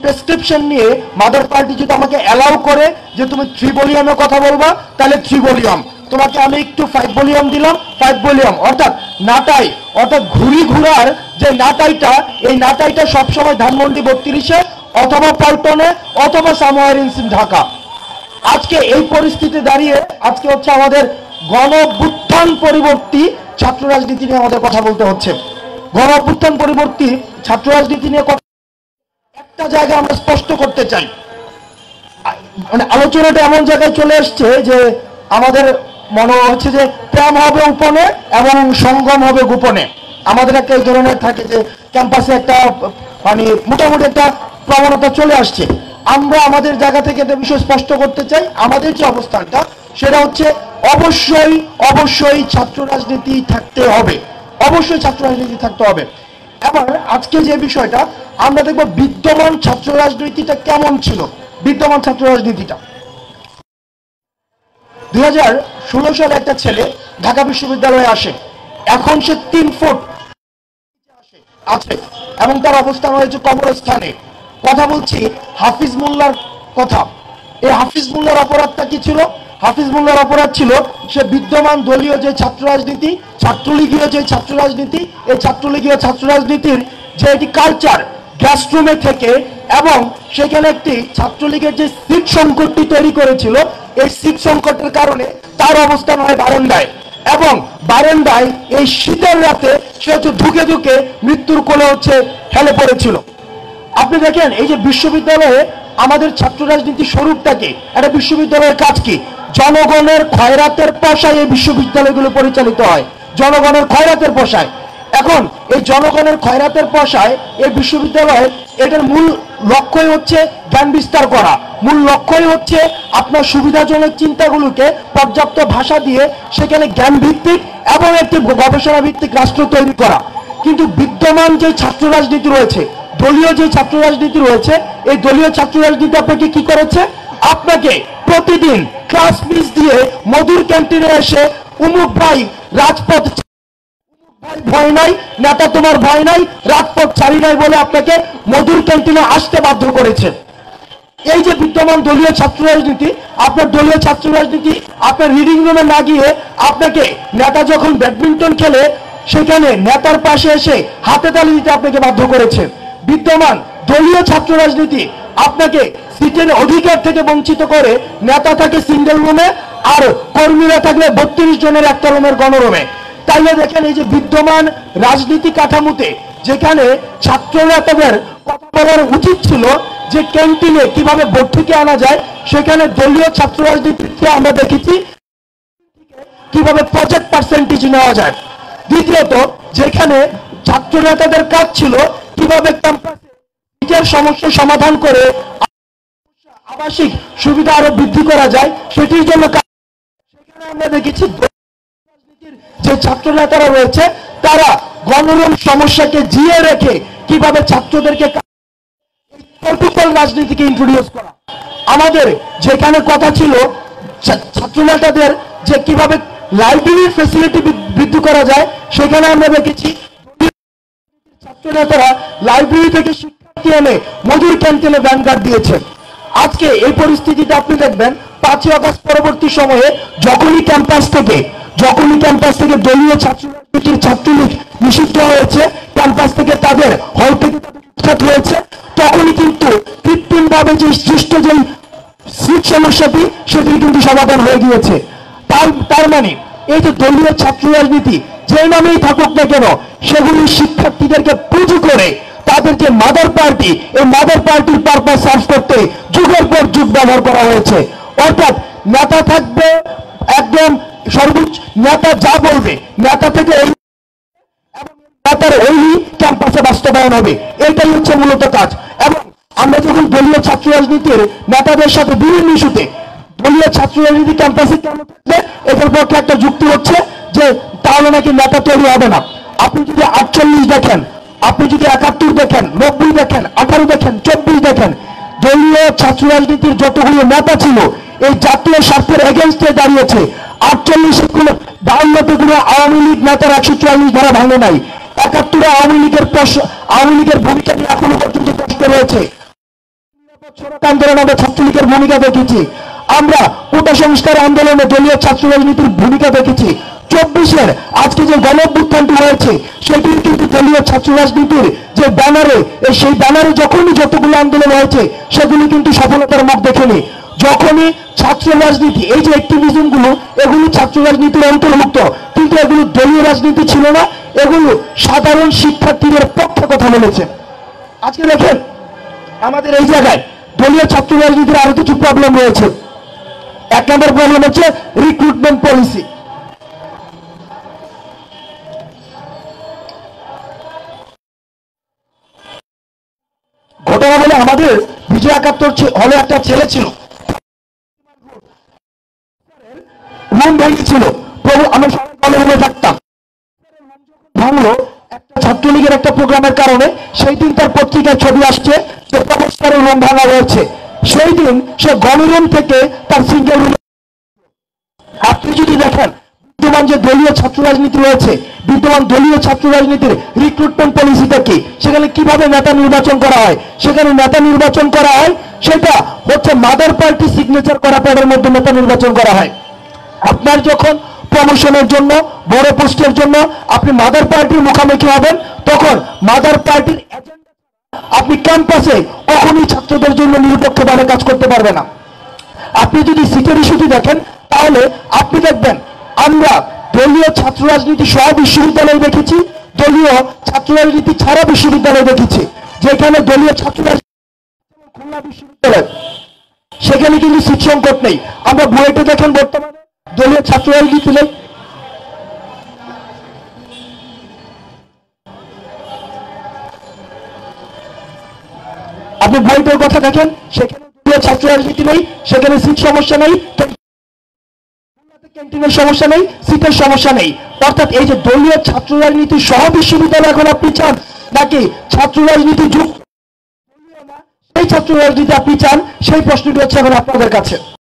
Prescription নিয়ে mother party যদি আমাকে অ্যালাউ করে যে তুমি 3 ভলিউমে কথা বলবা, তাহলে 3 ভলিউম, তোমাকে আমি একটু 5 ভলিউম দিলাম, 5 ভলিউম। অর্থাৎ নাটাই, অর্থাৎ ঘুরি ঘুরার যে নাটাইটা, এই নাটাইটা সবসময় ধানমন্ডি 32-এ অথবা পল্টনে অথবা সামহার ইন ঢাকা। আজকে এই পরিস্থিতি দাঁড়িয়ে আজকে হচ্ছে আমাদের গণ অভ্যুত্থান পরিবর্তী ছাত্র রাজনীতি নিয়ে আমাদের কথা বলতে হচ্ছে। গণ অভ্যুত্থান পরিবর্তী ছাত্র রাজনীতি নিয়ে একটা জায়গা আমরা স্পষ্ট করতে চাই, মানে আলোচনাটা এমন জায়গায় চলে আসছে যে আমাদের মনে হচ্ছে যে প্রেম হবে উপনে এবং সঙ্গম হবে গোপনে। আমাদের একটা এই ধরনের থাকে যে ক্যাম্পাসে একটা মানে মোটামুটি একটা প্রবণতা চলে আসছে। আমরা আমাদের জায়গা থেকে একটা বিষয় স্পষ্ট করতে চাই, আমাদের যে অবস্থানটা সেটা হচ্ছে অবশ্যই অবশ্যই ছাত্র রাজনীতি থাকতে হবে, অবশ্যই ছাত্র রাজনীতি থাকতে হবে। এবার আজকে যে বিষয়টা আমরা দেখব, বিদ্যমান ছাত্র রাজনীতিটা কেমন ছিল। বিদ্যমান ছাত্র রাজনীতিটা 2016 সালে একটা ছেলে ঢাকা বিশ্ববিদ্যালয়ে আসে, এখন সে 3 ফুট আছে এবং তার অবস্থান হয়েছে কবরস্থানে। কথা বলছি হাফিজ মোল্লার কথা। এই হাফিজ মোল্লার অপরাধটা কি ছিল? হাফিজ মোল্লার অপরাধ ছিল সে বিদ্যমান দলীয় যে ছাত্র রাজনীতি, ছাত্রলীগীয় যে ছাত্র রাজনীতি, এই ছাত্রলীগীয় ছাত্র রাজনীতির যে এটি কালচার গ্যাস্ট্রুমে থেকে, এবং সেখানে একটি ছাত্রলীগের যে সিট সংকটটি তৈরি করেছিল, এই সিট সংকটের কারণে তার অবস্থান হয় বারান্দায়, এবং বারান্দায় এই শীতের রাতে সে হচ্ছে ধুকে ধুকে মৃত্যুর কোলে হচ্ছে হেলে পড়েছিল। আপনি দেখেন এই যে বিশ্ববিদ্যালয়ে আমাদের ছাত্র রাজনীতির স্বরূপটাকে, একটা বিশ্ববিদ্যালয়ের কাজ কি? জনগণের খয়রাতের পয়সায় এই বিশ্ববিদ্যালয়গুলো পরিচালিত হয়, জনগণের খয়রাতের পয়সায়। এখন এই জনগণের খয়রাতের পয়সায় এই বিশ্ববিদ্যালয়, এটার মূল লক্ষ্যই হচ্ছে জ্ঞান বিস্তার করা, মূল লক্ষ্যই হচ্ছে আপনার সুবিধাজনক চিন্তাগুলোকে পর্যাপ্ত ভাষা দিয়ে সেখানে জ্ঞান ভিত্তিক এবং একটি গবেষণা ভিত্তিক রাষ্ট্র তৈরি করা। কিন্তু বিদ্যমান যে ছাত্র রাজনীতি রয়েছে, দলীয় যে ছাত্র রাজনীতি রয়েছে, এই দলীয় ছাত্র রাজনীতি আপনাকে কি করেছে? আপনাকে প্রতিদিন ক্লাস মিস দিয়ে মধুর ক্যান্টিনে এসে উমুক ভাই রাজপথ ভয় নাই, নেতা তোমার ভয় নাই, রাজপথ ছাড়ি নাই বলে আপনাকে মধুর ক্যান্টিনে আসতে বাধ্য করেছে। এই যে বিদ্যমান দলীয় ছাত্র রাজনীতি, আপনার দলীয় ছাত্র রাজনীতি আপনার রিডিং রুমে না গিয়ে আপনাকে নেতা যখন ব্যাডমিন্টন খেলে সেখানে নেতার পাশে এসে হাতে তালি দিতে আপনাকে বাধ্য করেছে। বিদ্যমান দলীয় ছাত্র রাজনীতি আপনাকে সিটের অধিকার থেকে বঞ্চিত করে, নেতা থাকে সিঙ্গেল রুমে আর কর্মীরা থাকলে 32 জনের একটা রুমের গণরুমে। তাইলে দেখেন এই যে বিদ্যমান রাজনীতি কাঠামোতে যেখানে ছাত্র নেতাদের কথা বলার উচিত ছিল যে ক্যান্টিনে কিভাবে ভর্তুকি আনা যায়, সেখানে দলীয় ছাত্র রাজনীতিতে আমরা দেখেছি কিভাবে প্রজেক্ট পার্সেন্টেজ নেওয়া যায়। দ্বিতীয়ত, যেখানে ছাত্র নেতাদের কাজ ছিল কিভাবে ক্যাম্পাসে সিটের সমস্যা সমাধান করে আবাসিক সুবিধা আরো বৃদ্ধি করা যায়, সেটির জন্য সেখানে আমরা দেখেছি যে ছাত্র নেতারা রয়েছে তারা গণরুম সমস্যাকে জিয়ে রেখে কিভাবে ছাত্রদেরকে প্রটোকল রাজনীতিকে ইন্ট্রোডিউস করা। আমাদের যেখানে কথা ছিল ছাত্র নেতাদের যে কিভাবে লাইব্রেরির ফ্যাসিলিটি বৃদ্ধি করা যায়, সেখানে আমরা দেখেছি ছাত্র নেতারা লাইব্রেরি থেকে শিক্ষার্থী এনে মধুর ক্যান্টিনে ভ্যানগার্ড দিয়েছে। আজকে এই পরিস্থিতিতে আপনি দেখবেন 5ই আগস্ট পরবর্তী সময়ে যখনই ক্যাম্পাস থেকে দলীয় ছাত্র রাজনীতির ছাত্রলীগ নিষিদ্ধ হয়েছে, ক্যাম্পাস থেকে তাদের হল থেকে উৎখাত হয়েছে, তখনই কিন্তু কৃত্রিমভাবে যে সৃষ্ট যে সিট সমস্যাটি সেটি কিন্তু সমাধান হয়ে গিয়েছে। তার মানে এই যে দলীয় ছাত্র রাজনীতি যে নামেই থাকুক না কেন, সেগুলি শিক্ষার্থীদেরকে পুঁজি করে তাদের যে মাদার পার্টি, এই মাদার পার্টির পারপাস সার্ভ করতে যুগের পর যুগ ব্যবহার করা হয়েছে। অর্থাৎ নেতা থাকবে একদম সর্বোচ্চ, নেতা যা বলবে নেতা থেকে নেতার ওই ক্যাম্পাসে বাস্তবায়ন হবে, এটাই হচ্ছে মূলত কাজ। এবং আমরা যখন দলীয় ছাত্র রাজনীতির নেতাদের সাথে বিভিন্ন ইস্যুতে দলীয় ছাত্র রাজনীতি ক্যাম্পাসে কেন থাকবে, এটার পক্ষে একটা যুক্তি হচ্ছে যে তাহলে নাকি নেতা তৈরি হবে না। আপনি যদি 48 দেখেন, আপনি যদি 71 দেখেন, 90 দেখেন, 18 দেখেন, 24 দেখেন, দলীয় ছাত্র রাজনীতির যতগুলো নেতা ছিল এই জাতীয় স্বার্থের এগেনস্টে দাঁড়িয়েছে। 48 কোনো 52 কোনো আওয়ামী লীগ নেতার 144 ধারা ভাঙে নাই। 71 আওয়ামী লীগের ভূমিকা নিয়ে এখনো পর্যন্ত প্রশ্ন রয়েছে। আন্দোলনে আমরা ছাত্রলীগের ভূমিকা দেখেছি, আমরা কোটা সংস্কার আন্দোলনে দলীয় ছাত্র রাজনীতির ভূমিকা দেখেছি। 24-এর আজকে যে গণঅভ্যুত্থানটি হয়েছে সেটি কিন্তু দলীয় ছাত্র রাজনীতির যে ব্যানারে, সেই ব্যানারে যখনই যতগুলো আন্দোলন হয়েছে সেগুলি কিন্তু সফলতার মুখ দেখেনি। যখনই ছাত্র রাজনীতি, এই যে অ্যাক্টিভিজম গুলো, এগুলি ছাত্র রাজনীতির অন্তর্ভুক্ত, কিন্তু এগুলো দলীয় রাজনীতি ছিল না, এগুলো সাধারণ শিক্ষার্থীদের পক্ষে কথা বলেছে। আজকে দেখেন আমাদের এই জায়গায় দলীয় ছাত্র রাজনীতির আরো কিছু প্রবলেম রয়েছে। 1 নম্বর প্রবলেম হচ্ছে রিক্রুটমেন্ট পলিসি। ঘটনা বলে আমাদের বিজয় 71 হলে একটা ছেলে ছিল, রুম ভেঙেছিল। প্রভু, আমরা সবাই কলেজে রুমে থাকতাম, ভাঙলো একটা ছাত্রলীগের একটা প্রোগ্রামের কারণে। সেই দিন তার পত্রিকায় ছবি আসছে যে প্রবেশকারের রুম ভাঙা হয়েছে। সেই দিন সে গণরুম থেকে তার সিঙ্গেল রুম। আপনি যদি দেখেন বিদ্যমান যে দলীয় ছাত্র রাজনীতি রয়েছে, বিদ্যমান দলীয় ছাত্র রাজনীতির রিক্রুটমেন্ট পলিসিটা কি, সেখানে কিভাবে নেতা নির্বাচন করা হয়, সেখানে নেতা নির্বাচন করা হয় সেটা হচ্ছে মাদার পার্টি সিগনেচার করা প্যাডের মধ্যে নেতা নির্বাচন করা হয়। আপনার যখন প্রমোশনের জন্য, বড় পোস্টের জন্য আপনি মাদার পার্টির মুখোমুখি হবেন, তখন মাদার পার্টির এজেন্ডা আপনি ক্যাম্পাসে কখনই ছাত্রদের জন্য নিরপেক্ষভাবে কাজ করতে পারবে না। আপনি যদি সিটের ইস্যুটি দেখেন তাহলে আপনি দেখবেন আমরা দলীয় ছাত্র রাজনীতি সহ বিশ্ববিদ্যালয় দেখেছি, দলীয় ছাত্র রাজনীতি ছাড়া বিশ্ববিদ্যালয় দেখেছি। যেখানে দলীয় ছাত্র রাজনীতি, খুলনা বিশ্ববিদ্যালয়, সেখানে কিন্তু সিট সংকট নেই। আমরা বুয়েটে দেখেন বর্তমানে দলীয় ছাত্র রাজনীতি নেই। আপনি বুয়েটের কথা দেখেন, সেখানে দলীয় ছাত্র রাজনীতি নেই, সেখানে সিট সমস্যা নেই, ক্যান্টিনের সমস্যা নেই, সিটের সমস্যা নেই। অর্থাৎ এই যে দলীয় ছাত্র রাজনীতি সহ বিশ্ববিদ্যালয় এখন আপনি চান, নাকি ছাত্র রাজনীতি যুক্ত সেই ছাত্র রাজনীতি আপনি চান, সেই প্রশ্নটি হচ্ছে এখন আপনাদের কাছে।